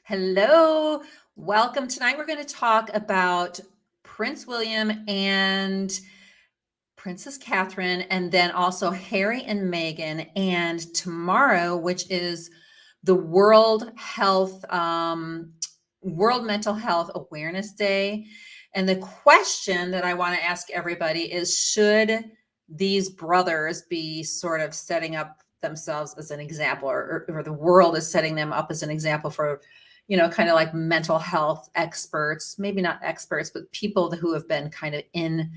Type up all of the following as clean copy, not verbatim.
Hello. Welcome. Tonight we're going to talk about Prince William and Princess Catherine, and then also Harry and Meghan. And tomorrow, which is the World Mental Health Awareness Day. And the question that I want to ask everybody is, should these brothers be sort of setting up themselves as an example, or the world is setting them up as an example for, kind of like mental health experts, maybe not experts, but people who have been kind of in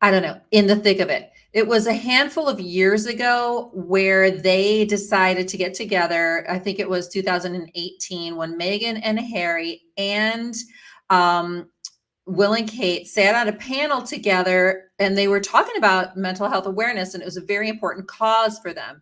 the thick of it. It was a handful of years ago where they decided to get together. I think it was 2018 when Meghan and Harry and Will and Kate sat on a panel together, and they were talking about mental health awareness, and it was a very important cause for them.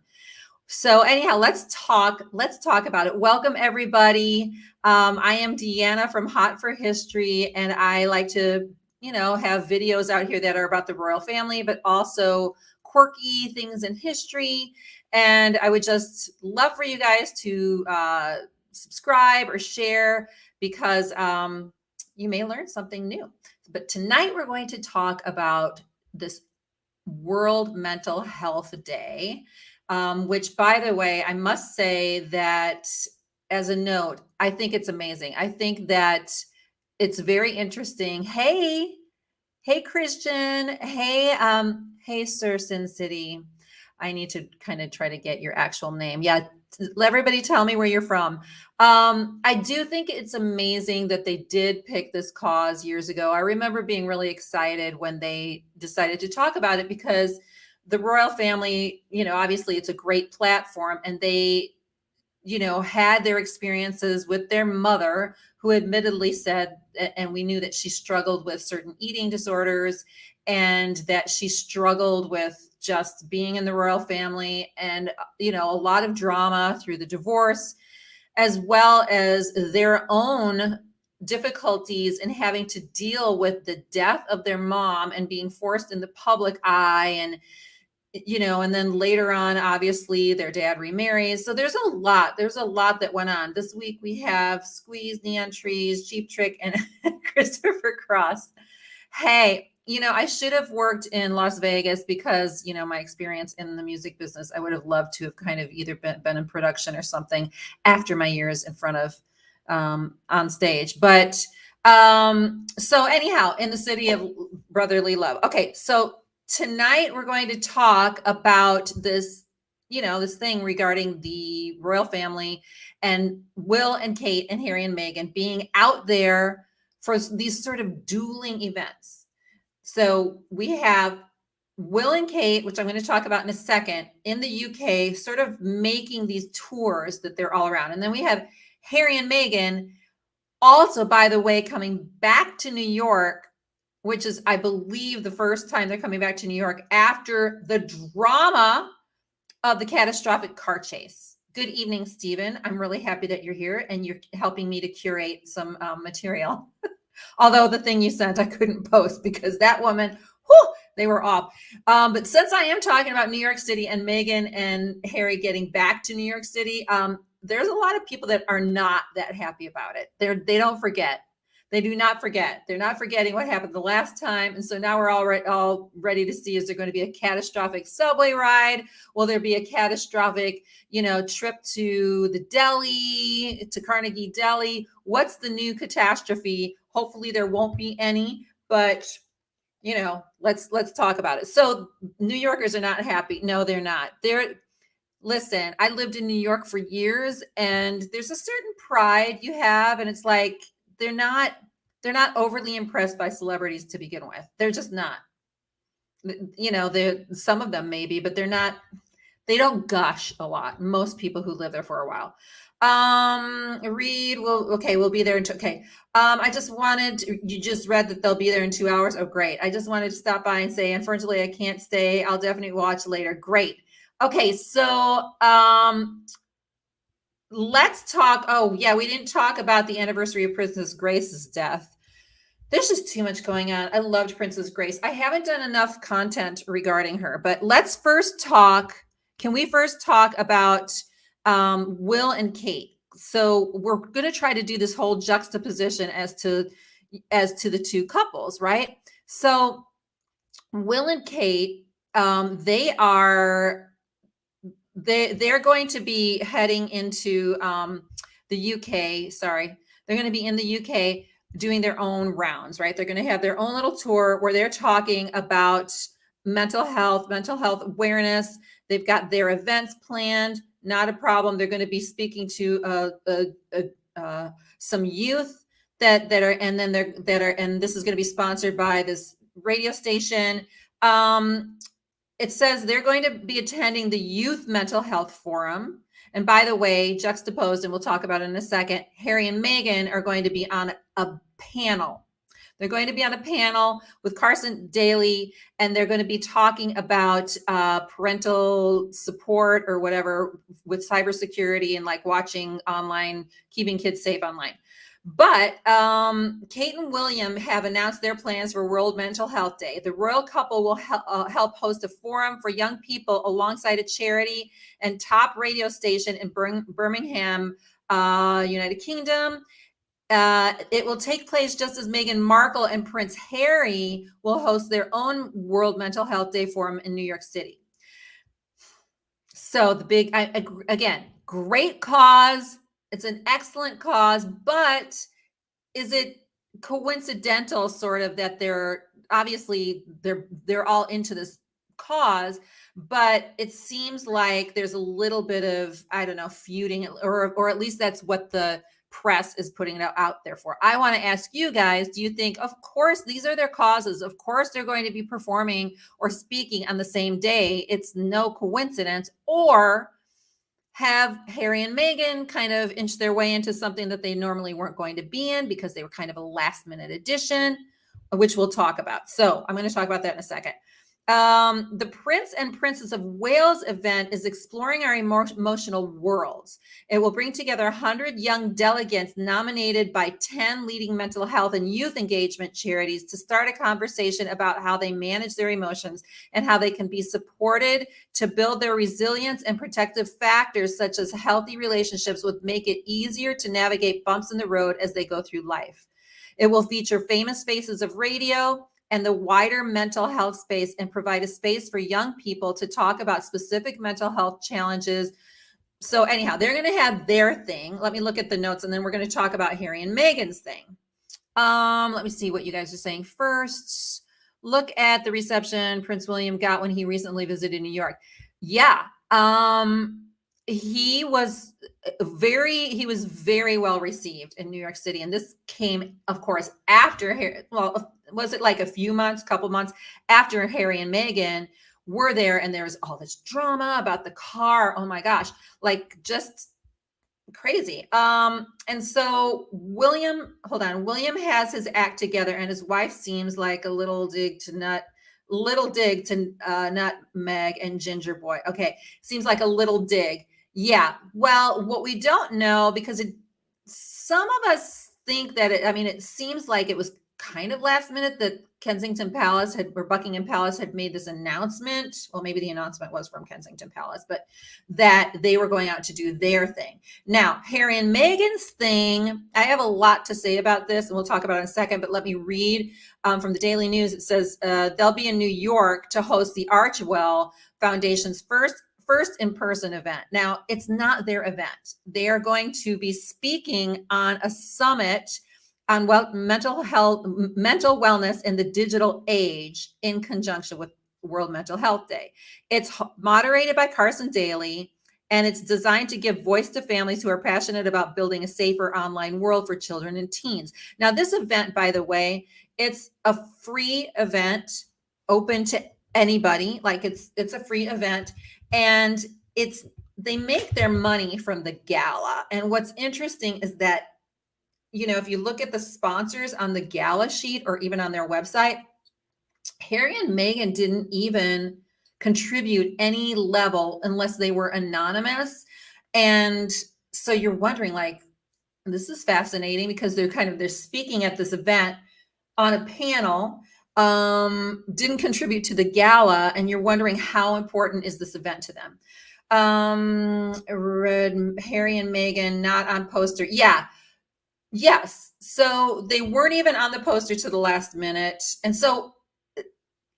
So anyhow, let's talk about it. Welcome, everybody. I am Deanna from Hot for History, and I like to have videos out here that are about the royal family, but also quirky things in history. And I would just love for you guys to subscribe or share, because you may learn something new. But tonight we're going to talk about this World Mental Health Day, which, by the way, I must say that as a note, I think it's amazing. I think that it's very interesting. Hey, Christian. Hey, Sir Sin City. I need to kind of try to get your actual name. Yeah, let everybody tell me where you're from. I do think it's amazing that they did pick this cause years ago. I remember being really excited when they decided to talk about it, because the royal family, obviously it's a great platform, and they had their experiences with their mother, who admittedly said, and we knew that she struggled with certain eating disorders, and that she struggled with just being in the royal family, and, a lot of drama through the divorce, as well as their own difficulties in having to deal with the death of their mom and being forced in the public eye. And then later on, obviously, their dad remarries. So there's a lot that went on. This week we have Squeeze, Neon Trees, Cheap Trick, and Christopher Cross. Hey, I should have worked in Las Vegas, because, my experience in the music business, I would have loved to have kind of either been in production or something after my years in front of on stage. But so anyhow, in the city of brotherly love. Okay, so tonight we're going to talk about this, this thing regarding the royal family and Will and Kate and Harry and Meghan being out there for these sort of dueling events. So we have Will and Kate, which I'm going to talk about in a second, in the UK, sort of making these tours that they're all around. And then we have Harry and Meghan also, by the way, coming back to New York, which is, I believe, the first time they're coming back to New York after the drama of the catastrophic car chase. Good evening, Stephen. I'm really happy that you're here, and you're helping me to curate some material. Although the thing you sent, I couldn't post, because that woman, they were off. But since I am talking about New York City and Meghan and Harry getting back to New York City, there's a lot of people that are not that happy about it. They don't forget. They do not forget. They're not forgetting what happened the last time. And so now we're all ready to see, is there going to be a catastrophic subway ride? Will there be a catastrophic, trip to the deli, to Carnegie Deli? What's the new catastrophe? Hopefully there won't be any, but let's talk about it. So New Yorkers are not happy. No, they're not. Listen, I lived in New York for years, and there's a certain pride you have, and it's like, they're not overly impressed by celebrities to begin with. They're just not. Some of them maybe, but they don't gush a lot. Most people who live there for a while. Reed, we'll be there okay. You just read that they'll be there in 2 hours. Oh, great. I just wanted to stop by and say, unfortunately, I can't stay. I'll definitely watch later. Great. Okay, so let's talk. Oh, yeah, we didn't talk about the anniversary of Princess Grace's death. There's just too much going on. I loved Princess Grace. I haven't done enough content regarding her, but let's first talk. Can we first talk about Will and Kate? so we're going to try to do this whole juxtaposition as to the two couples, right? So Will and Kate, they're going to be heading into the UK. Sorry, they're going to be in the UK doing their own rounds, right? They're going to have their own little tour where they're talking about mental health awareness. They've got their events planned. Not a problem. They're going to be speaking to some youth that are, and then and this is going to be sponsored by this radio station. It says they're going to be attending the Youth Mental Health Forum. And by the way, juxtaposed, and we'll talk about it in a second, Harry and Meghan are going to be on a panel. They're going to be on a panel with Carson Daly, and they're going to be talking about parental support or whatever with cybersecurity and like watching online, keeping kids safe online. But Kate and William have announced their plans for World Mental Health Day. The royal couple will help host a forum for young people alongside a charity and top radio station in Birmingham, United Kingdom. It will take place just as Meghan Markle and Prince Harry will host their own World Mental Health Day forum in New York City. So again, great cause. It's an excellent cause, but is it coincidental sort of that they're all into this cause, but it seems like there's a little bit of, I don't know, feuding, or at least that's what the press is putting it out there for. I want to ask you guys, do you think, of course, these are their causes? Of course, they're going to be performing or speaking on the same day. It's no coincidence. Or have Harry and Meghan kind of inch their way into something that they normally weren't going to be in because they were kind of a last minute addition, which we'll talk about. So I'm going to talk about that in a second. The Prince and Princess of Wales event is exploring our emotional worlds. It will bring together 100 young delegates nominated by 10 leading mental health and youth engagement charities to start a conversation about how they manage their emotions and how they can be supported to build their resilience, and protective factors such as healthy relationships would make it easier to navigate bumps in the road as they go through life. It will feature famous faces of radio and the wider mental health space, and provide a space for young people to talk about specific mental health challenges. So anyhow, they're going to have their thing. Let me look at the notes, and then we're going to talk about Harry and Meghan's thing. Let me see what you guys are saying first. Look at the reception Prince William got when he recently visited New York. Yeah. He was very well received in New York City. And this came, of course, after was it like a few months, couple months after Harry and Meghan were there, and there was all this drama about the car. Oh my gosh, like just crazy. And so William has his act together, and his wife seems like a little dig to Nutmeg and Ginger Boy. Okay, seems like a little dig. Yeah. Well, what we don't know, because some of us think that it seems like it was kind of last minute that Buckingham Palace had made this announcement. Well, maybe the announcement was from Kensington Palace, but that they were going out to do their thing. Now, Harry and Meghan's thing, I have a lot to say about this, and we'll talk about it in a second, but let me read from the Daily News. It says they'll be in New York to host the Archewell Foundation's first in-person event. Now, it's not their event. They are going to be speaking on a summit on mental wellness in the digital age in conjunction with World Mental Health Day. It's moderated by Carson Daly, and it's designed to give voice to families who are passionate about building a safer online world for children and teens. Now, this event, by the way, it's a free event, open to anybody. Like it's a free event, and they make their money from the gala. And what's interesting is that, if you look at the sponsors on the gala sheet or even on their website, Harry and Meghan didn't even contribute any level unless they were anonymous. And so you're wondering, like, this is fascinating because they're speaking at this event on a panel, didn't contribute to the gala, and you're wondering how important is this event to them. Read Harry and Meghan not on poster. Yeah. Yes. So they weren't even on the poster to the last minute. And so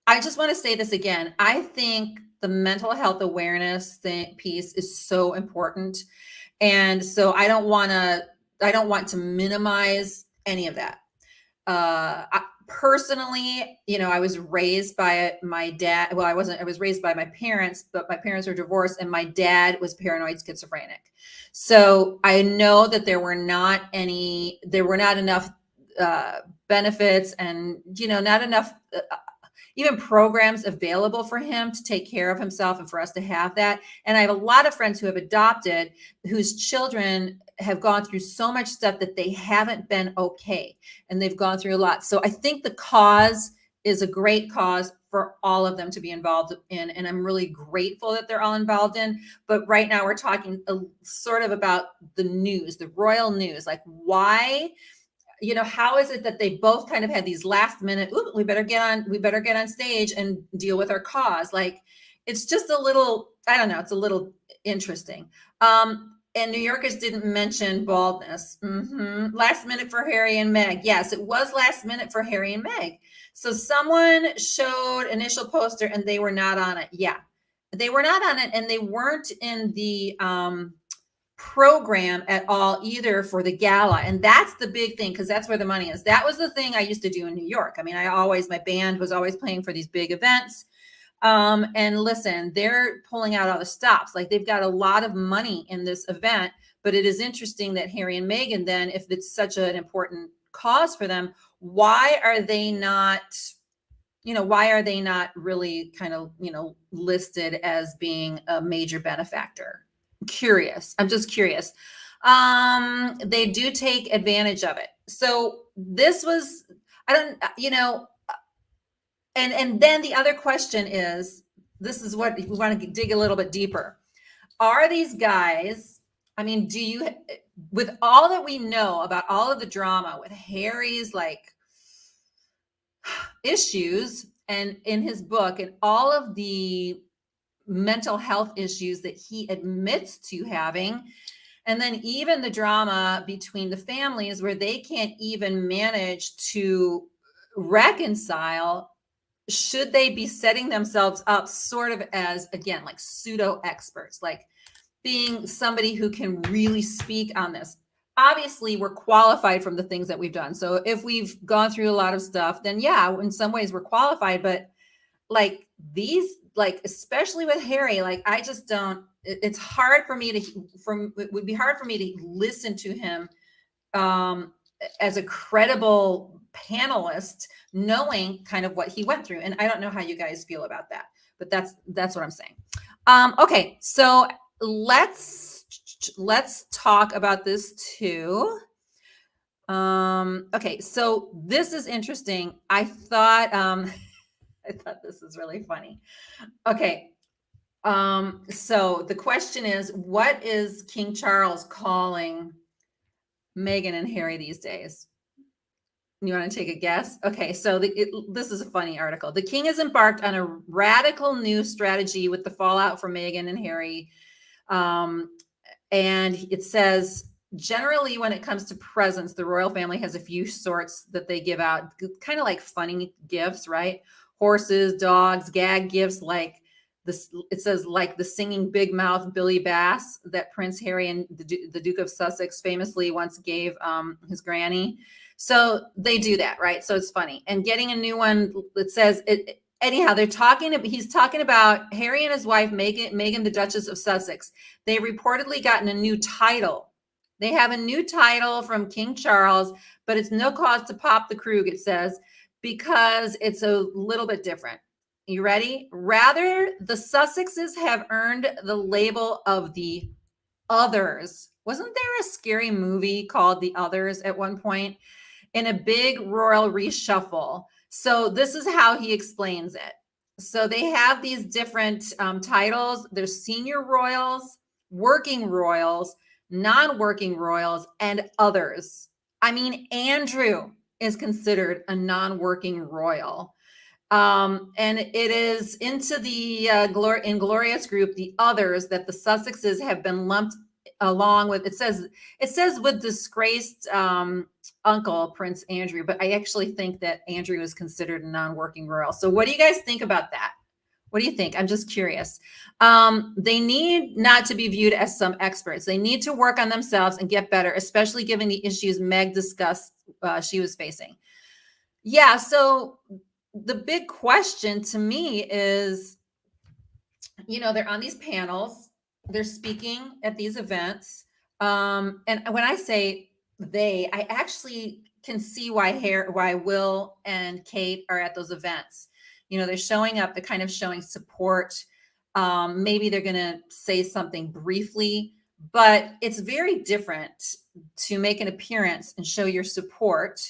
I just want to say this again. I think the mental health awareness piece is so important. And so I don't want to minimize any of that. Personally, I was raised by my dad. Well, I was raised by my parents, but my parents were divorced and my dad was paranoid schizophrenic. So I know that there were not enough benefits and, not enough even programs available for him to take care of himself and for us to have that. And I have a lot of friends who have adopted whose children have gone through so much stuff that they haven't been okay. And they've gone through a lot. So I think the cause is a great cause for all of them to be involved in. And I'm really grateful that they're all involved in. But right now we're talking sort of about the news, the royal news, like why, how is it that they both kind of had these last minute, ooh, we better get on stage and deal with our cause. Like, it's just a little, I don't know, it's a little interesting. And New Yorkers didn't mention baldness. Last minute for Harry and Meg. Yes, it was last minute for Harry and Meg. So someone showed initial poster and they were not on it. Yeah, they were not on it, and they weren't in the program at all either for the gala. And that's the big thing, because that's where the money is. That was the thing I used to do in New York. I mean, my band was always playing for these big events. And listen, they're pulling out all the stops. Like, they've got a lot of money in this event. But it is interesting that Harry and Meghan, then, if it's such an important cause for them, why are they not really kind of, listed as being a major benefactor? Curious. I'm just curious. They do take advantage of it. So this was, I don't, and then the other question is, this is what we want to dig a little bit deeper. Are these guys, I mean, with all that we know about all of the drama with Harry's like issues, and in his book, and all of the mental health issues that he admits to having, and then even the drama between the families where they can't even manage to reconcile, should they be setting themselves up sort of as, again, like pseudo experts, like being somebody who can really speak on this? Obviously, we're qualified from the things that we've done. So if we've gone through a lot of stuff, then yeah, in some ways we're qualified. But like these, like, especially with Harry, like, I just don't, it's hard for me it would be hard for me to listen to him as a credible panelist, knowing kind of what he went through. And I don't know how you guys feel about that, but that's what I'm saying. Okay, so let's talk about this too. Okay, so this is interesting. I thought this is really funny. Okay. So the question is, what is King Charles calling Meghan and Harry these days? You want to take a guess? Okay, so this is a funny article. The king has embarked on a radical new strategy with the fallout from Meghan and Harry. And it says, generally, when it comes to presents, the royal family has a few sorts that they give out, kind of like funny gifts, right? Horses, dogs, gag gifts, like this. It says, like the singing big mouth Billy Bass that Prince Harry and the Duke of Sussex famously once gave his granny. So they do that, right? So it's funny. And getting a new one, it says it. Anyhow, he's talking about Harry and his wife, Meghan, the Duchess of Sussex. They reportedly gotten a new title. They have a new title from King Charles, but it's no cause to pop the krug, it says, because it's a little bit different. You ready? Rather, the Sussexes have earned the label of the Others. Wasn't there a scary movie called The Others at one point? In a big royal reshuffle. So this is how he explains it. So they have these different titles. There's senior royals, working royals, non-working royals, and others. I mean, Andrew is considered a non-working royal. And it is into the Inglorious group, the others, that the Sussexes have been lumped along with. It says with disgraced uncle Prince Andrew, but I actually think that Andrew is considered a non-working royal. So what do you guys think about that? What do you think? I'm just curious. They need not to be viewed as some experts. They need to work on themselves and get better, especially given the issues Meg discussed she was facing. Yeah, so the big question to me is, they're on these panels, they're speaking at these events. And when I say they, I actually can see why Will and Kate are at those events. They're showing up, they're kind of showing support. Maybe they're going to say something briefly, but it's very different to make an appearance and show your support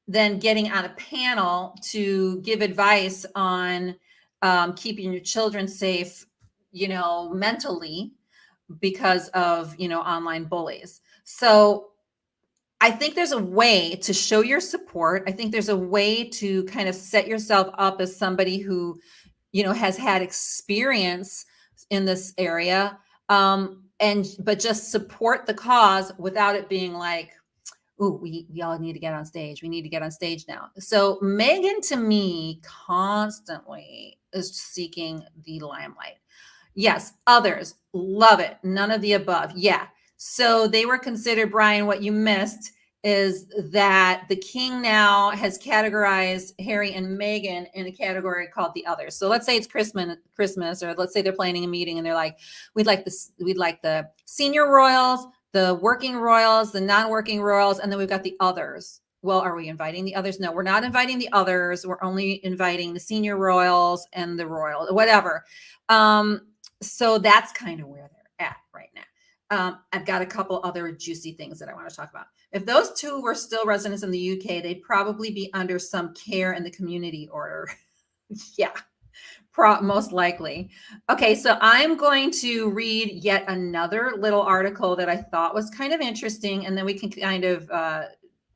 than getting on a panel to give advice on keeping your children safe, mentally, because of, online bullies. So I think there's a way to show your support. I think there's a way to kind of set yourself up as somebody who, has had experience in this area, but just support the cause without it being like, ooh, we all need to get on stage. We need to get on stage now. So Meghan, to me, constantly is seeking the limelight. Yes, others love it. None of the above. Yeah. So they were considered, Brian, what you missed is that the king now has categorized Harry and Meghan in a category called the others. So let's say it's Christmas, or let's say they're planning a meeting and they're like, we'd like the senior royals, the working royals, the non-working royals, and then we've got the others. Well, are we inviting the others? No, we're not inviting the others. We're only inviting the senior royals and the royal, whatever. So that's kind of where they're at right now. I've got a couple other juicy things that I want to talk about. If those two were still residents in the UK, they'd probably be under some care in the community order. Yeah. Most likely. Okay, so I'm going to read yet another little article that I thought was kind of interesting, and then we can kind of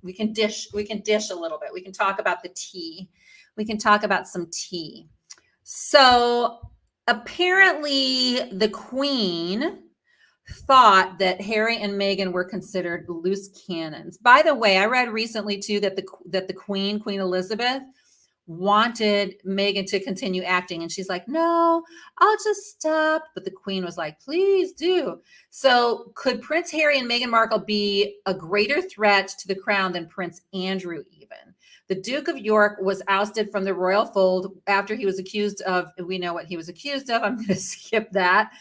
we can dish a little bit. We can talk about the tea. We can talk about some tea. So apparently the Queen thought that Harry and Meghan were considered loose cannons. By the way, I read recently too that the Queen Elizabeth, wanted Meghan to continue acting, and she's like, no, I'll just stop. But the Queen was like, please do. So could Prince Harry and Meghan Markle be a greater threat to the crown than Prince Andrew even? The Duke of York was ousted from the royal fold after he was accused of, we know what he was accused of. I'm going to skip that.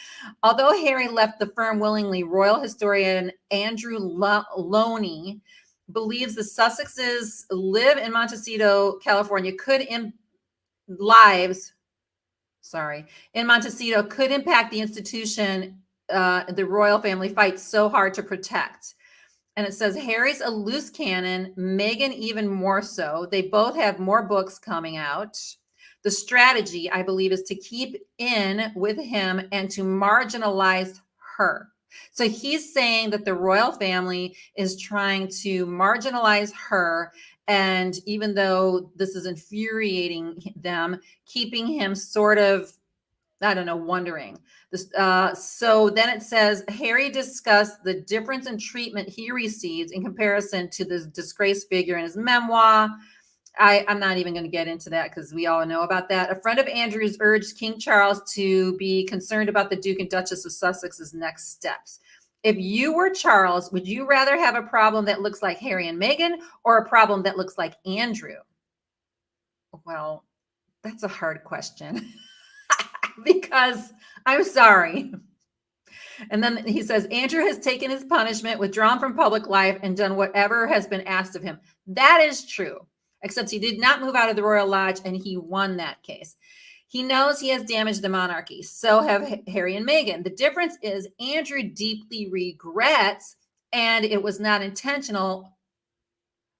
Although Harry left the firm willingly, royal historian Andrew Loney believes the Sussexes live in Montecito, California, in Montecito could impact the institution the royal family fights so hard to protect. And it says Harry's a loose cannon, Meghan even more so. They both have more books coming out. The strategy, I believe, is to keep in with him and to marginalize her. So he's saying that the royal family is trying to marginalize her. And even though this is infuriating them, keeping him sort of, I don't know, wondering. So then it says, Harry discussed the difference in treatment he receives in comparison to the disgraced figure in his memoir. I'm not even going to get into that because we all know about that. A friend of Andrew's urged King Charles to be concerned about the Duke and Duchess of Sussex's next steps. If you were Charles, would you rather have a problem that looks like Harry and Meghan or a problem that looks like Andrew? Well, that's a hard question because I'm sorry. And then he says, Andrew has taken his punishment, withdrawn from public life, and done whatever has been asked of him. That is true. Except he did not move out of the Royal Lodge, and he won that case. He knows he has damaged the monarchy. So have Harry and Meghan. The difference is Andrew deeply regrets, and it was not intentional.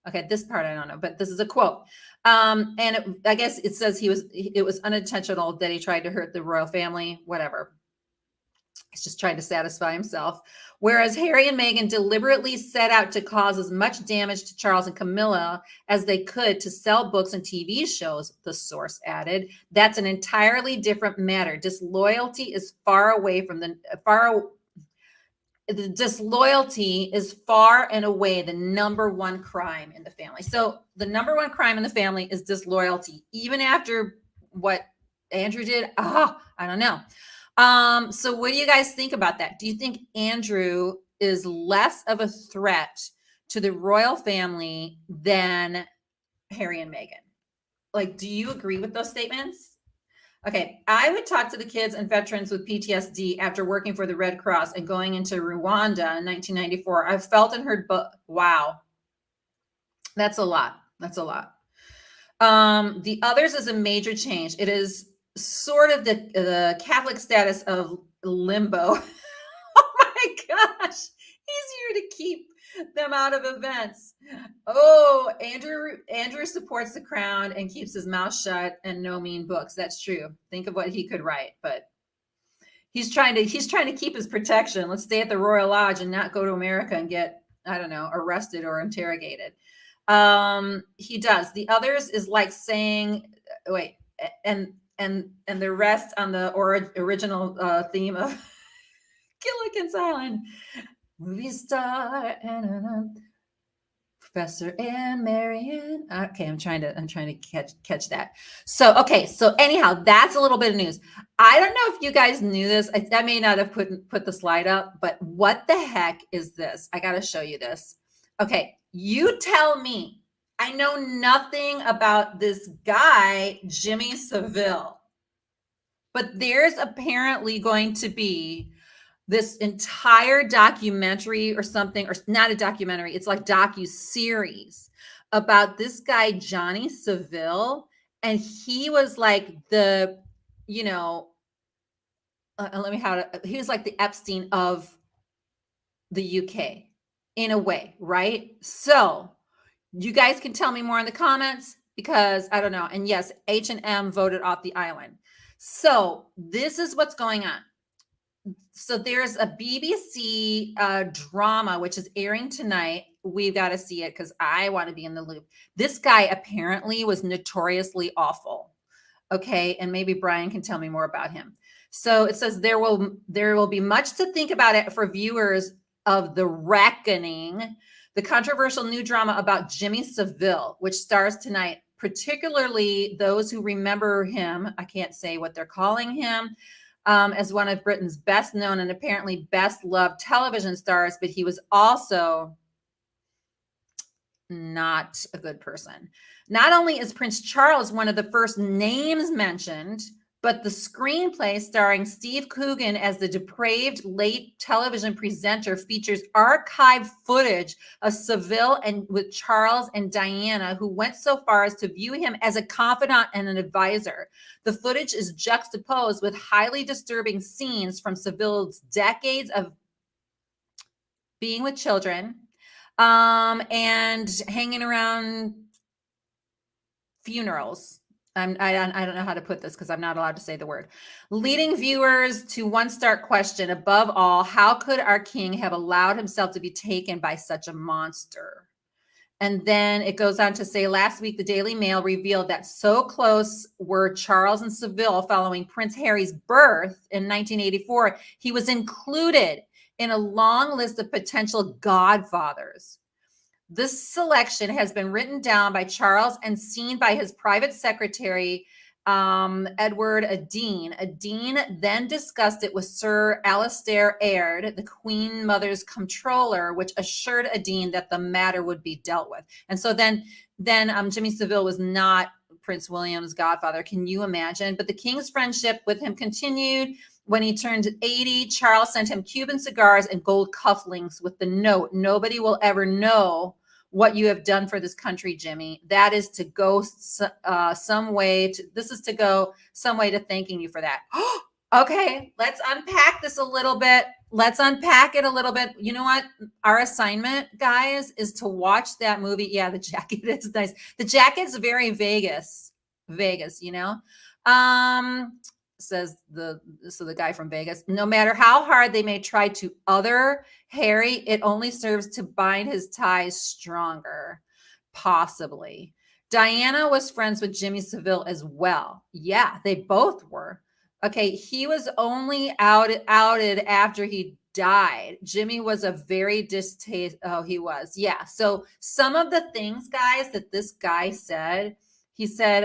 Okay, this part I don't know, but this is a quote. I guess it says it was unintentional that he tried to hurt the royal family, whatever. He's just trying to satisfy himself. Whereas Harry and Meghan deliberately set out to cause as much damage to Charles and Camilla as they could to sell books and TV shows, the source added. That's an entirely different matter. Disloyalty is far and away the number one crime in the family. So the number one crime in the family is disloyalty, even after what Andrew did. I don't know. So what do you guys think about that? Do you think Andrew is less of a threat to the royal family than Harry and Meghan? Like, do you agree with those statements? Okay, I would talk to the kids and veterans with PTSD after working for the Red Cross and going into Rwanda in 1994. I've felt and heard, wow, that's a lot. That's a lot. The others is a major change. It is sort of the Catholic status of limbo. Oh my gosh, easier to keep them out of events. Oh, Andrew supports the crown and keeps his mouth shut and no mean books. That's true. Think of what he could write, but he's trying to keep his protection. Let's stay at the Royal Lodge and not go to America and get, I don't know, arrested or interrogated. He does. The others is like saying, wait, and the rest on the original theme of Gilligan's Island. Movie star and Professor and Marianne. Okay, I'm trying to catch that. So anyhow, that's a little bit of news. I don't know if you guys knew this. I may not have put the slide up, but what the heck is this? I got to show you this. Okay, you tell me. I know nothing about this guy, Jimmy Seville, but there's apparently going to be this entire documentary or something, or not a documentary, it's like docu-series about this guy, Johnny Seville. And he was like the, he was like the Epstein of the UK in a way, right? So you guys can tell me more in the comments because I don't know. And yes, H&M voted off the island. So this is what's going on. So there's a BBC drama, which is airing tonight. We've got to see it because I want to be in the loop. This guy apparently was notoriously awful. Okay. And maybe Brian can tell me more about him. So it says there will be much to think about it for viewers of The Reckoning, the controversial new drama about Jimmy Seville, which stars tonight, particularly those who remember him. I can't say what they're calling him. As one of Britain's best known and apparently best loved television stars, but he was also not a good person. Not only is Prince Charles one of the first names mentioned, but the screenplay starring Steve Coogan as the depraved late television presenter features archived footage of Seville and with Charles and Diana, who went so far as to view him as a confidant and an advisor. The footage is juxtaposed with highly disturbing scenes from Seville's decades of being with children and hanging around funerals. I don't know how to put this because I'm not allowed to say the word. Leading viewers to one stark question. Above all, how could our king have allowed himself to be taken by such a monster? And then it goes on to say, last week, the Daily Mail revealed that so close were Charles and Seville following Prince Harry's birth in 1984, he was included in a long list of potential godfathers. This selection has been written down by Charles and seen by his private secretary, Edward Dean. Dean then discussed it with Sir Alastair Aird, the Queen Mother's comptroller, which assured Dean that the matter would be dealt with. And so then Jimmy Seville was not Prince William's godfather. Can you imagine? But the king's friendship with him continued. When he turned 80, Charles sent him Cuban cigars and gold cufflinks with the note, "Nobody will ever know what you have done for this country, Jimmy. That is to go some way to thanking you for that." Okay, let's unpack this a little bit. Let's unpack it a little bit. You know what? Our assignment, guys, is to watch that movie. Yeah, the jacket is nice. The jacket's very Vegas, you know? says the guy from Vegas, no matter how hard they may try to other Harry, it only serves to bind his ties stronger. Possibly. Diana was friends with Jimmy Seville as well. Yeah, they both were. Okay, he was only outed after he died. Jimmy was a very distaste. Oh, he was. Yeah. So some of the things, guys, that this guy said, he said,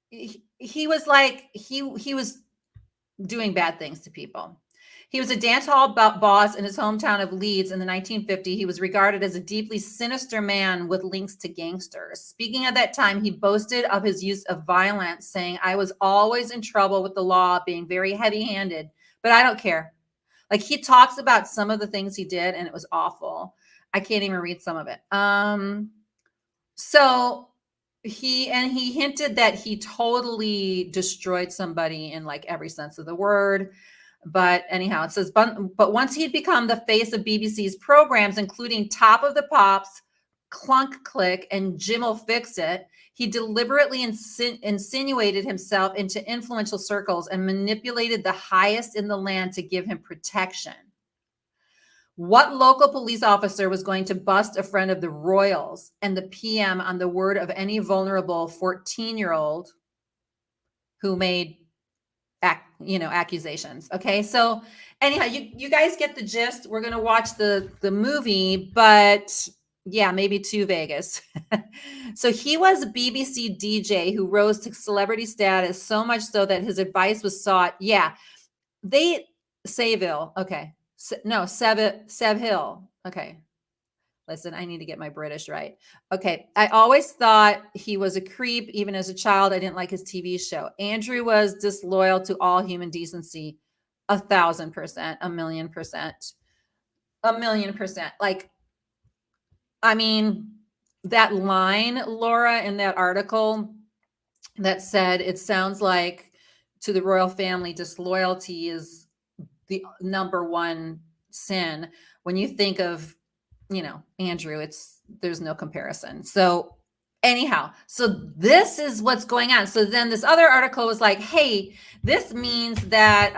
he was like he was doing bad things to people. He was a dance hall boss in his hometown of Leeds in the 1950s. He was regarded as a deeply sinister man with links to gangsters. Speaking of that time, he boasted of his use of violence, saying, "I was always in trouble with the law, being very heavy-handed, but I don't care." Like, he talks about some of the things he did, and it was awful. I can't even read some of it. So he hinted that he totally destroyed somebody in like every sense of the word. But anyhow, it says, but once he'd become the face of BBC's programs, including Top of the Pops, Clunk Click, and Jim'll Fix It, he deliberately insinuated himself into influential circles and manipulated the highest in the land to give him protection. What local police officer was going to bust a friend of the royals and the PM on the word of any vulnerable 14-year-old who made accusations? Okay, so anyhow, you guys get the gist. We're gonna watch the movie, but yeah, maybe to Vegas. So he was a BBC DJ who rose to celebrity status, so much so that his advice was sought. Yeah, Seville. Okay. No, Seville. Okay. Listen, I need to get my British right. Okay. I always thought he was a creep. Even as a child, I didn't like his TV show. Andrew was disloyal to all human decency. 1,000%, 1,000,000%, 1,000,000%. Like, I mean, that line, Laura, in that article that said, it sounds like to the royal family, disloyalty is the number one sin. When you think of, Andrew, there's no comparison. So anyhow, so this is what's going on. So then this other article was like, hey, this means that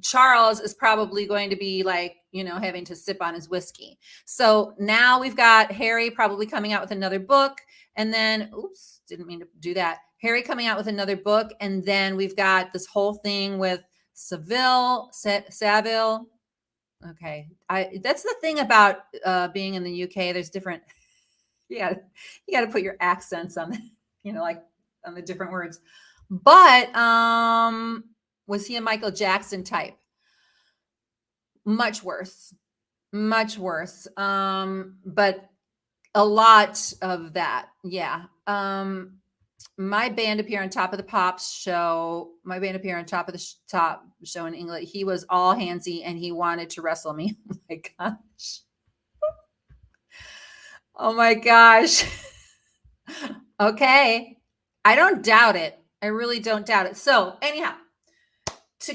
Charles is probably going to be like, having to sip on his whiskey. So now we've got Harry probably coming out with another book. And then, oops, didn't mean to do that. Harry coming out with another book. And then we've got this whole thing with Seville. Okay. That's the thing about being in the UK. There's different, you got to put your accents on, like on the different words. But was he a Michael Jackson type? Much worse. Much worse. But a lot of that. Yeah. My band appear on Top of the Pops show. My band appear on Top of the Top show in England. He was all handsy and he wanted to wrestle me. Oh my gosh. Oh my gosh. Okay. I don't doubt it. I really don't doubt it. So anyhow, to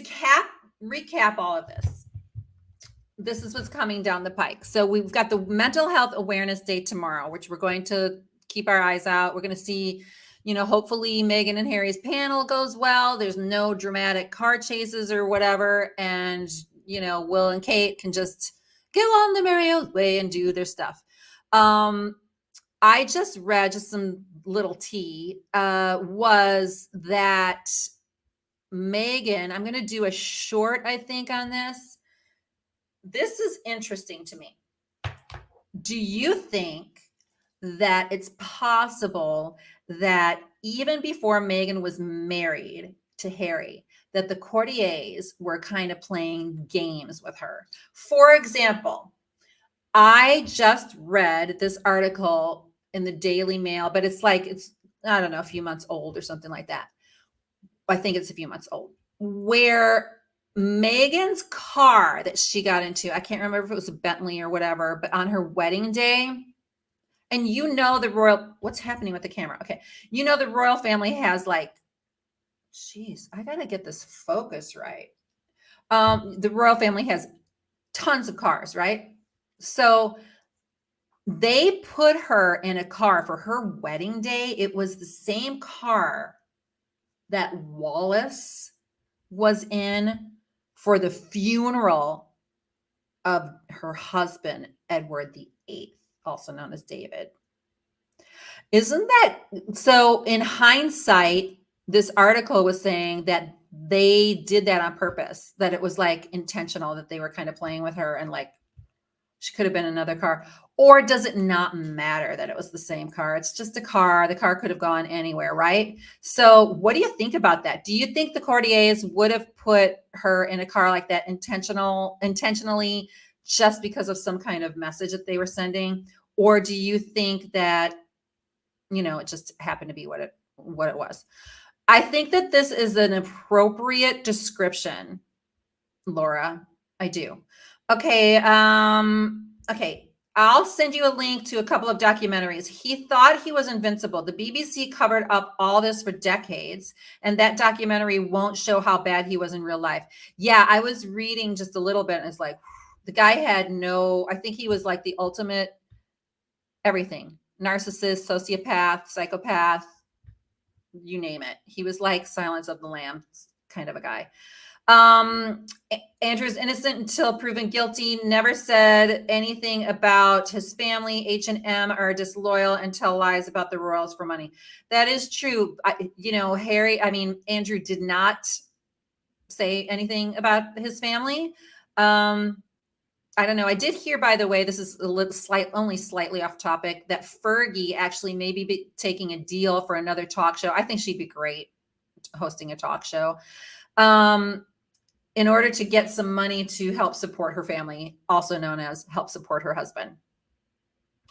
recap all of this is what's coming down the pike. So we've got the Mental Health Awareness Day tomorrow, which we're going to keep our eyes out. We're going to see, hopefully Meghan and Harry's panel goes well. There's no dramatic car chases or whatever. And, Will and Kate can just go on the merry old way and do their stuff. I just read just some little tea, was that Meghan, I'm going to do a short, I think, on this. This is interesting to me. Do you think that it's possible that even before Meghan was married to Harry, that the courtiers were kind of playing games with her? For example, I just read this article in the Daily Mail, but it's I don't know, a few months old or something like that. I think it's a few months old, where Meghan's car that she got into, I can't remember if it was a Bentley or whatever, but on her wedding day, and what's happening with the camera? Okay. The royal family has geez, I got to get this focus right. The royal family has tons of cars, right? So they put her in a car for her wedding day. It was the same car that Wallace was in for the funeral of her husband, Edward VIII, also known as David. Isn't that so? In hindsight, this article was saying that they did that on purpose, that it was like intentional, that they were kind of playing with her and like she could have been another car. Or does it not matter that it was the same car? It's just a car. The car could have gone anywhere, right? So what do you think about that? Do you think the courtiers would have put her in a car like that intentionally just because of some kind of message that they were sending? Or do you think that, it just happened to be what it was? I think that this is an appropriate description, Laura. I do. Okay. Okay. I'll send you a link to a couple of documentaries. He thought he was invincible. The BBC covered up all this for decades, and that documentary won't show how bad he was in real life. Yeah, I was reading just a little bit, and it's like the guy had I think he was like the ultimate everything. Narcissist, sociopath, psychopath, you name it. He was like Silence of the Lambs kind of a guy. Andrew's innocent until proven guilty. Never said anything about his family. H&M are disloyal and tell lies about the royals for money. That is true. Andrew did not say anything about his family. I don't know. I did hear, by the way, this is only slightly off topic, that Fergie actually may be taking a deal for another talk show. I think she'd be great hosting a talk show. In order to get some money to help support her family, also known as help support her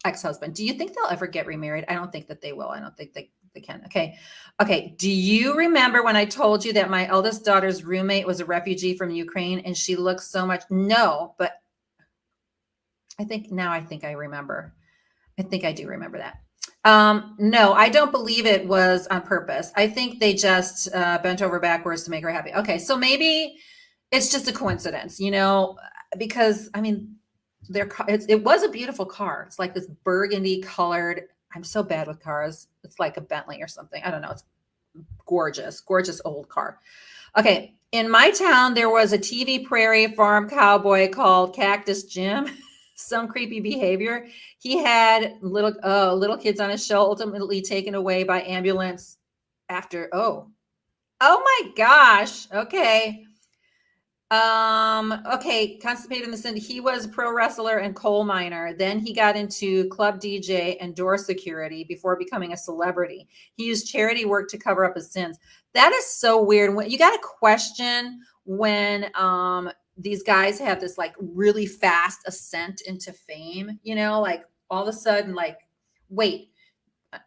ex-husband. Do you think they'll ever get remarried? I don't think that they will. I don't think they can. Okay. Do you remember when I told you that my eldest daughter's roommate was a refugee from Ukraine and she looks so much? No, but I think I remember. I think I do remember that. No, I don't believe it was on purpose. I think they just bent over backwards to make her happy. Okay, so maybe it's just a coincidence, because it was a beautiful car. It's like this burgundy colored. I'm so bad with cars. It's like a Bentley or something. I don't know. It's gorgeous old car. Okay, in my town, there was a TV prairie farm cowboy called Cactus Jim. Some creepy behavior. He had little kids on his show, ultimately taken away by ambulance after. Oh my gosh. Okay. Okay. Constipated in the Sin. He was a pro wrestler and coal miner. Then he got into club DJ and door security before becoming a celebrity. He used charity work to cover up his sins. That is so weird. When you got to question when, these guys have this like really fast ascent into fame, like all of a sudden, like, wait,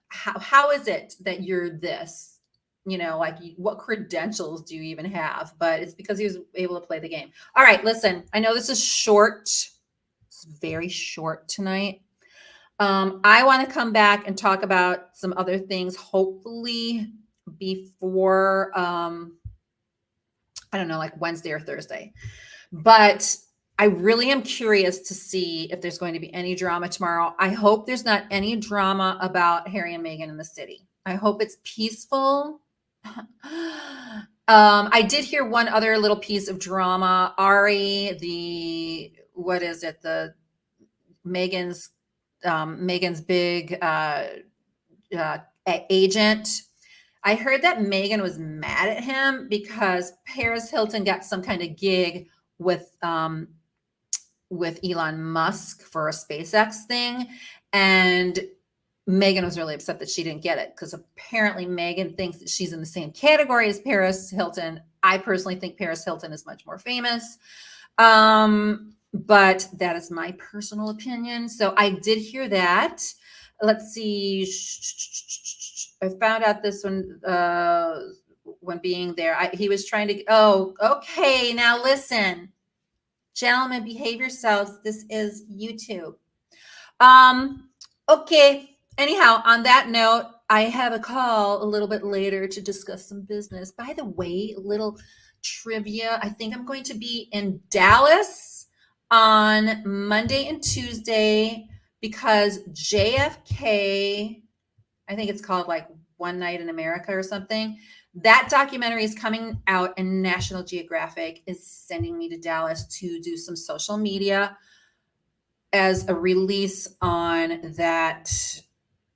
how is it that you're this, like what credentials do you even have? But it's because he was able to play the game. All right, listen, I know this is short. It's very short tonight. I want to come back and talk about some other things, hopefully before, I don't know, like Wednesday or Thursday. But I really am curious to see if there's going to be any drama tomorrow. I hope there's not any drama about Harry and Meghan in the city. I hope it's peaceful. I did hear one other little piece of drama. Ari, Meghan's big agent. I heard that Meghan was mad at him because Paris Hilton got some kind of gig with Elon Musk for a SpaceX thing. And Meghan was really upset that she didn't get it because apparently Meghan thinks that she's in the same category as Paris Hilton. I personally think Paris Hilton is much more famous. But that is my personal opinion. So I did hear that. Let's see. I found out this one when being there. He was trying to. Oh, okay. Now listen, gentlemen, behave yourselves. This is YouTube. Okay. Anyhow, on that note, I have a call a little bit later to discuss some business. By the way, a little trivia. I think I'm going to be in Dallas on Monday and Tuesday because JFK, I think it's called like One Night in America or something. That documentary is coming out, and National Geographic is sending me to Dallas to do some social media as a release on that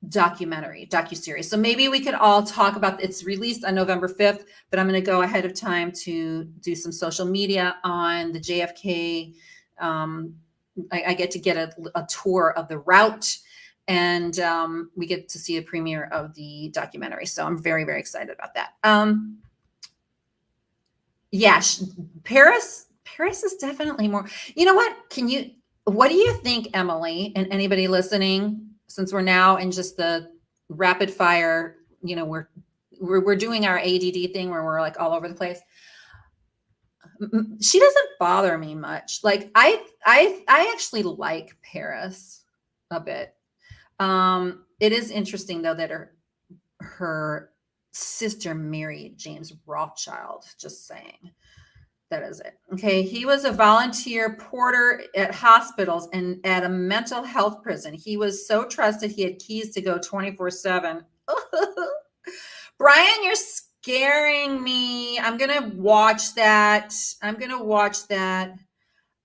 docuseries. So maybe we could all talk about, it's released on November 5th, but I'm going to go ahead of time to do some social media on the JFK. I get to get a tour of the route, and we get to see a premiere of the documentary. So I'm very, very excited about that. Yeah, Paris is definitely more. You know what? What do you think, Emily, and anybody listening, since we're now in just the rapid fire, we're doing our ADD thing where we're like all over the place. She doesn't bother me much. Like I actually like Paris a bit. It is interesting though that her sister married James Rothschild, just saying. That is it. Okay. He was a volunteer porter at hospitals and at a mental health prison. He was so trusted, he had keys to go 24/7. Brian, you're scaring me. I'm going to watch that.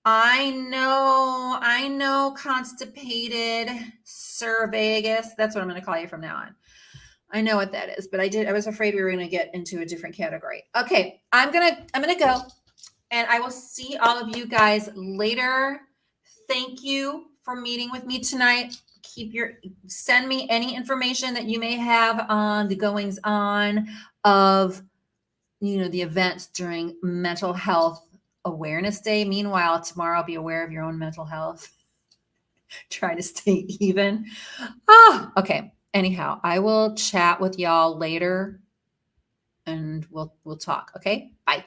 I know, constipated Sir Vegas. That's what I'm going to call you from now on. I know what that is, but I was afraid we were going to get into a different category. Okay. I'm going to go, and I will see all of you guys later. Thank you for meeting with me tonight. Send me any information that you may have on the goings on of, the events during Mental Health Awareness Day. Meanwhile, tomorrow, be aware of your own mental health. Try to stay even. Okay. Anyhow, I will chat with y'all later, and we'll talk. Okay. Bye.